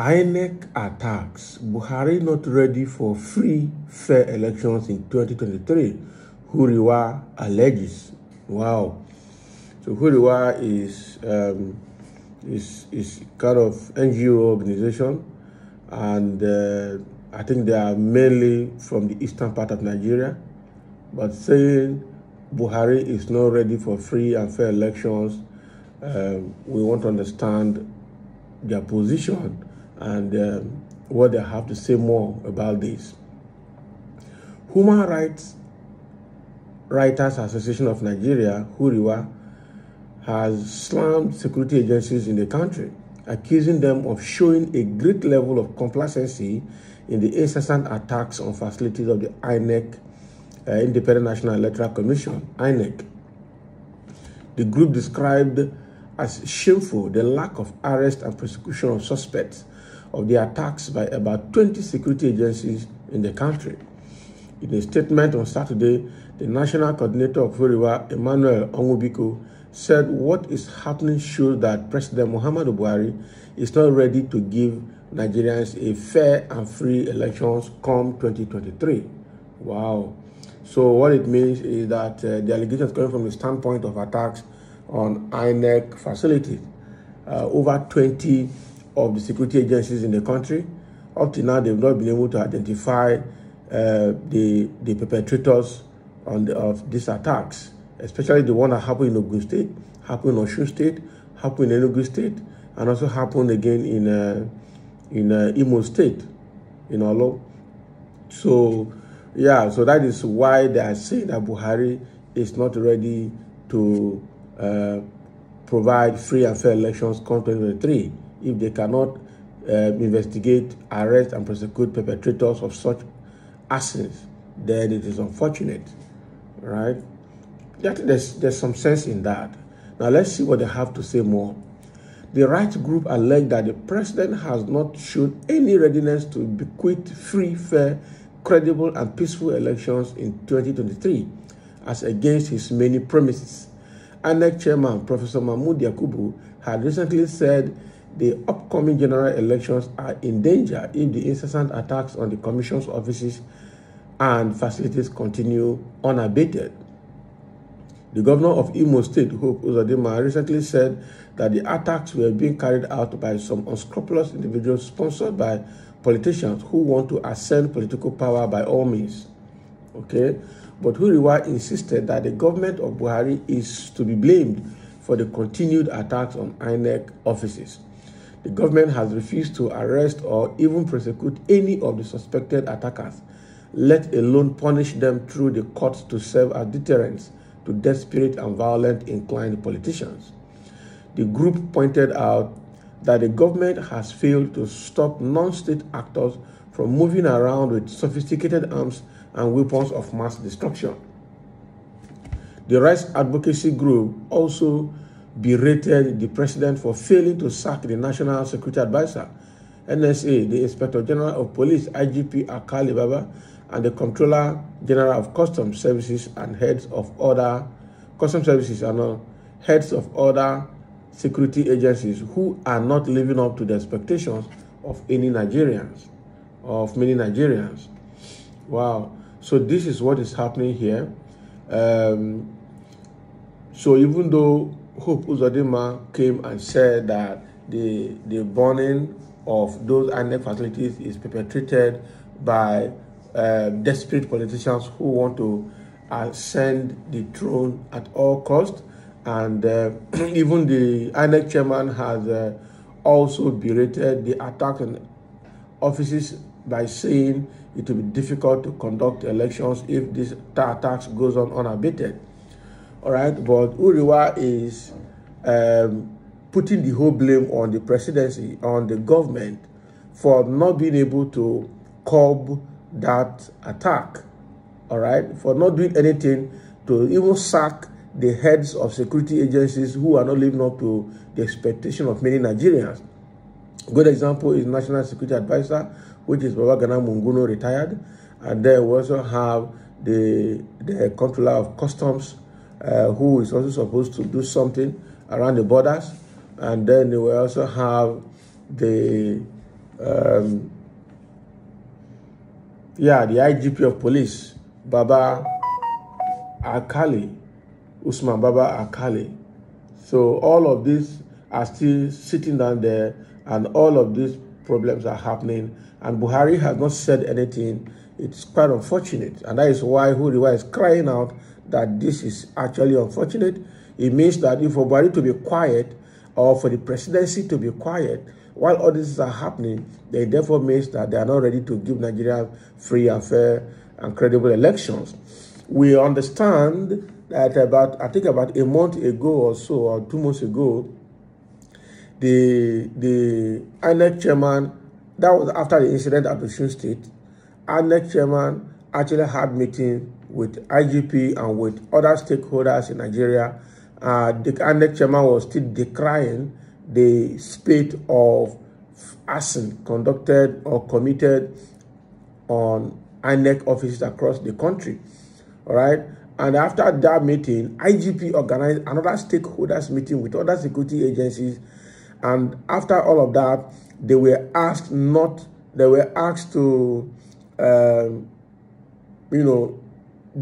INEC attacks. Buhari not ready for free, fair elections in 2023. Huriwa alleges. Wow. So Huriwa is kind of NGO organization, and I think they are mainly from the eastern part of Nigeria, but saying Buhari is not ready for free and fair elections. We want to understand their position and what they have to say more about this. Human Rights Writers Association of Nigeria, Huriwa, has slammed security agencies in the country, accusing them of showing a great level of complacency in the incessant attacks on facilities of the INEC, Independent National Electoral Commission, INEC. The group described as shameful the lack of arrest and prosecution of suspects of the attacks by about 20 security agencies in the country. In a statement on Saturday, the national coordinator of Huriwa, Emmanuel Onwubiko, said what is happening shows that President Muhammadu Buhari is not ready to give Nigerians a fair and free elections come 2023. Wow. So what it means is that the allegations coming from the standpoint of attacks on INEC facilities. Over 20 of the security agencies in the country, up to now, they've not been able to identify the perpetrators of these attacks, especially the one that happened in Ogun State, happened in Osun State, happened in Enugu State, and also happened again in Imo State, in Olo. So, yeah, so that is why they are saying that Buhari is not ready to provide free and fair elections come 2023 if they cannot investigate, arrest, and prosecute perpetrators of such actions. Then it is unfortunate, right? I think there's some sense in that. Now let's see what they have to say more. The rights group alleged that the president has not shown any readiness to bequeath free, fair, credible, and peaceful elections in 2023, as against his many promises. INEC chairman Professor Mahmood Yakubu had recently said the upcoming general elections are in danger if the incessant attacks on the commission's offices and facilities continue unabated. The governor of Imo State, Hope Uzodinma, recently said that the attacks were being carried out by some unscrupulous individuals sponsored by politicians who want to ascend political power by all means. Okay? But Huriwa insisted that the government of Buhari is to be blamed for the continued attacks on INEC offices. The government has refused to arrest or even prosecute any of the suspected attackers, let alone punish them through the courts to serve as deterrents to desperate and violent inclined politicians. The group pointed out that the government has failed to stop non-state actors from moving around with sophisticated arms and weapons of mass destruction. The rights advocacy group also berated the president for failing to sack the National Security Advisor, NSA, the Inspector General of Police, IGP Akali Baba, and the Comptroller General of Customs Services and heads of other heads of other security agencies who are not living up to the expectations of many Nigerians. Wow. So this is what is happening here. So even though Hope Uzodinma came and said that the burning of those INEC facilities is perpetrated by desperate politicians who want to ascend the throne at all costs, and even the INEC chairman has also berated the attack on offices by saying it will be difficult to conduct elections if this attacks goes on unabated. All right, but Huriwa is putting the whole blame on the presidency, on the government, for not being able to curb that attack. All right, for not doing anything to even sack the heads of security agencies who are not living up to the expectation of many Nigerians. A good example is National Security Advisor, which is Babagana Munguno, retired. And then we also have the Comptroller of Customs, who is also supposed to do something around the borders. And then we also have the Yeah, the IGP of police, Baba Alkali, Usman Baba Alkali. So all of these are still sitting down there, and all of these problems are happening, and Buhari has not said anything. It's quite unfortunate, and that is why Huriwa is crying out that this is actually unfortunate. It means that if for Buhari to be quiet, or for the presidency to be quiet, while all this are happening, they therefore means that they are not ready to give Nigeria free and fair and credible elections. We understand that I think about a month ago or so, or 2 months ago, the INEC chairman, that was after the incident at Osun State, INEC chairman actually had meeting with IGP and with other stakeholders in Nigeria. The INEC chairman was still decrying the spate of arson conducted or committed on INEC offices across the country. All right. And after that meeting, IGP organized another stakeholders meeting with other security agencies. And after all of that, they were asked to, they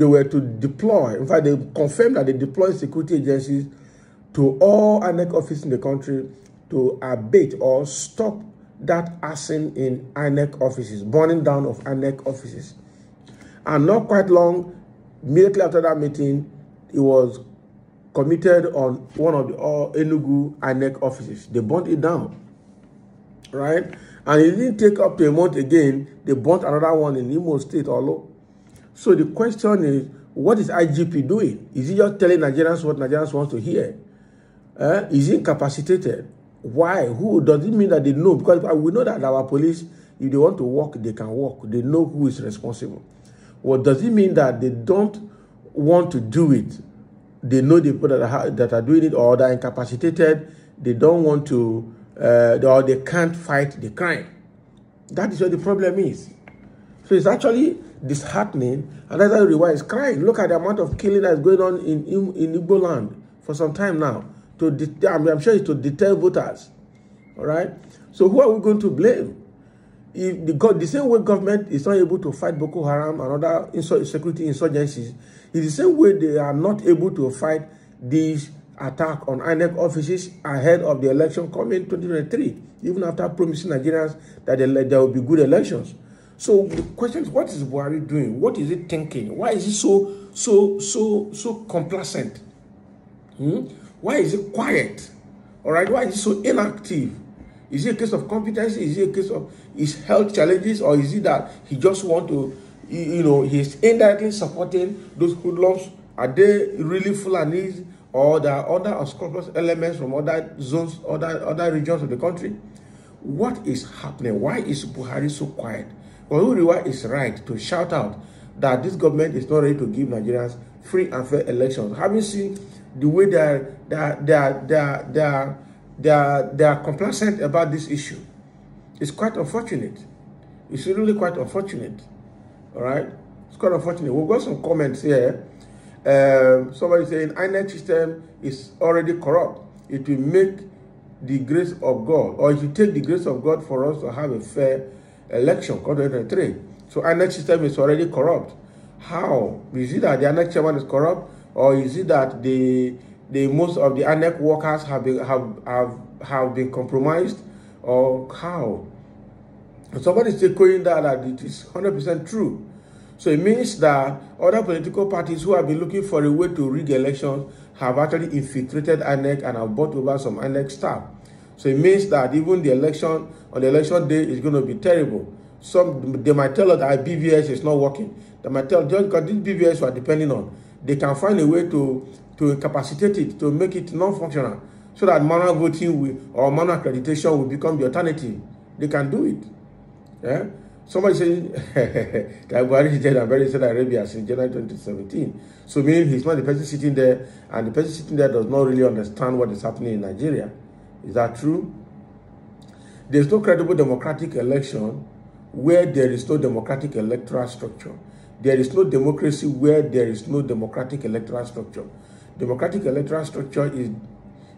were to deploy. In fact, they confirmed that they deployed security agencies to all INEC offices in the country to abate or stop that arson in INEC offices, burning down of INEC offices. And not quite long, immediately after that meeting, it was committed on one of the Enugu INEC offices. They burnt it down, right? And it didn't take up to a month again, they burnt another one in Imo State, Olo. So the question is, what is IGP doing? Is he just telling Nigerians what Nigerians want to hear? Is he incapacitated? Why? Who? Does it mean that they know? Because we know that our police, if they want to work, they can work. They know who is responsible. What does it mean that they don't want to do it? They know the people that are doing it, or they're incapacitated. They don't want to, or they can't fight the crime. That is what the problem is. So it's actually disheartening, and that's why is crying. Look at the amount of killing that is going on in Igbo land for some time now. I'm sure it's to deter voters. All right. So who are we going to blame? If the same way government is not able to fight Boko Haram and other security insurgencies, it's the same way they are not able to fight these attacks on INEC offices ahead of the election coming in 2023, even after promising Nigerians that there will be good elections. So the question is, what is Buhari doing? What is he thinking? Why is he so complacent? Why is he quiet? All right, why is he so inactive? Is it a case of competency? Is it a case of his health challenges? Or is it that he just want to, he's indirectly supporting those hoodlums? Are they really Fulanis? Or there are other unscrupulous elements from other zones, other regions of the country? What is happening? Why is Buhari so quiet? Well, Uriwa is right to shout out that this government is not ready to give Nigerians free and fair elections. Having seen the way they are complacent about this issue, it's quite unfortunate. It's really quite unfortunate. All right, it's quite unfortunate. We've got some comments here. Somebody saying INEC system is already corrupt. It will make the grace of God, or it will take the grace of God for us to have a fair election, 2023. So INEC system is already corrupt. How? Is it that the INEC chairman is corrupt, or is it that the most of the INEC workers have been compromised, or how? Somebody is echoing that it is 100% true. So it means that other political parties who have been looking for a way to rig elections have actually infiltrated INEC and have bought over some INEC staff. So it means that even the election on the election day is going to be terrible. They might tell us that BVS is not working. They might tell just because these BVS we are depending on, they can find a way to incapacitate it, to make it non-functional, so that manual voting or manual accreditation will become the alternative. They can do it. Yeah. Somebody saying that Buhari is dead and buried in Saudi Arabia since January 2017. So meaning he's not the person sitting there, and the person sitting there does not really understand what is happening in Nigeria. Is that true? There's no credible democratic election where there is no democratic electoral structure. There is no democracy where there is no democratic electoral structure. Democratic electoral structure is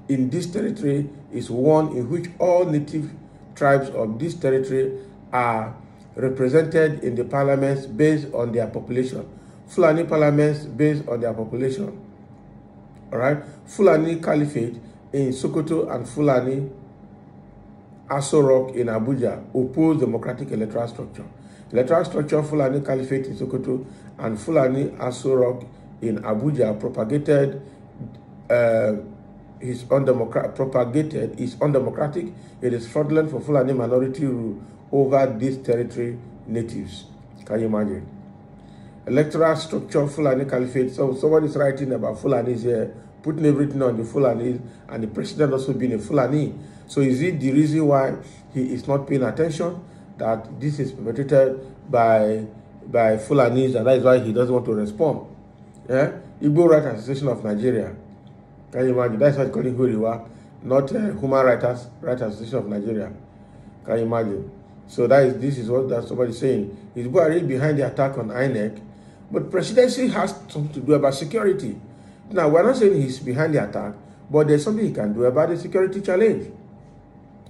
in this territory is one in which all native tribes of this territory are represented in the parliaments based on their population. Fulani parliaments based on their population. All right, Fulani Caliphate in Sokoto and Fulani Aso Rock in Abuja oppose democratic electoral structure. Electoral structure Fulani Caliphate in Sokoto and Fulani Aso Rock in Abuja propagated is undemocratic. It is fraudulent for Fulani minority rule over these territory natives. Can you imagine? Electoral structure Fulani Caliphate. So somebody is writing about Fulanis here, putting everything on the Fulanis, and the president also being a Fulani. So is it the reason why he is not paying attention that this is perpetrated by Fulanis, and that is why he doesn't want to respond? Yeah? Igbo Rights Association of Nigeria. Can you imagine? That's what calling Huriwa, not Human Rights Association of Nigeria. Can you imagine? So this is what somebody is saying. Is Buhari behind the attack on INEC? But presidency has something to do about security. Now, we're not saying he's behind the attack, but there's something he can do about the security challenge.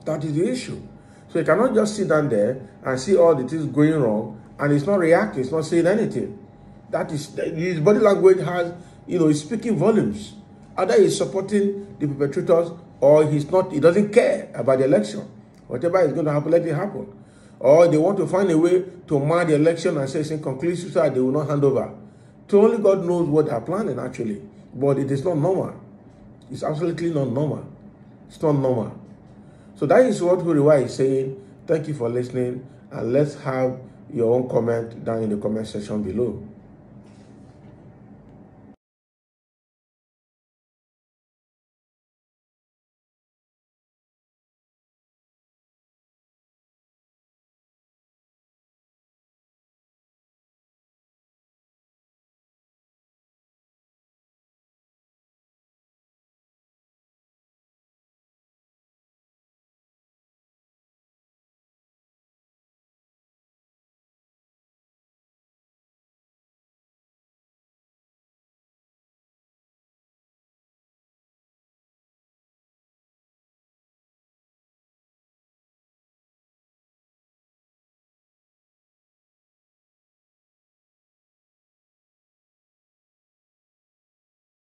That is the issue. So he cannot just sit down there and see all the things going wrong, and he's not reacting, he's not saying anything. That is, his body language has, he's speaking volumes. Either he's supporting the perpetrators, or he doesn't care about the election. Whatever is going to happen, let it happen. Or they want to find a way to mar the election and say it's inconclusive so that they will not hand over. So only God knows what they're planning, actually. But it is not normal. It's absolutely not normal. It's not normal. So that is what Huriwa is saying. Thank you for listening. And let's have your own comment down in the comment section below.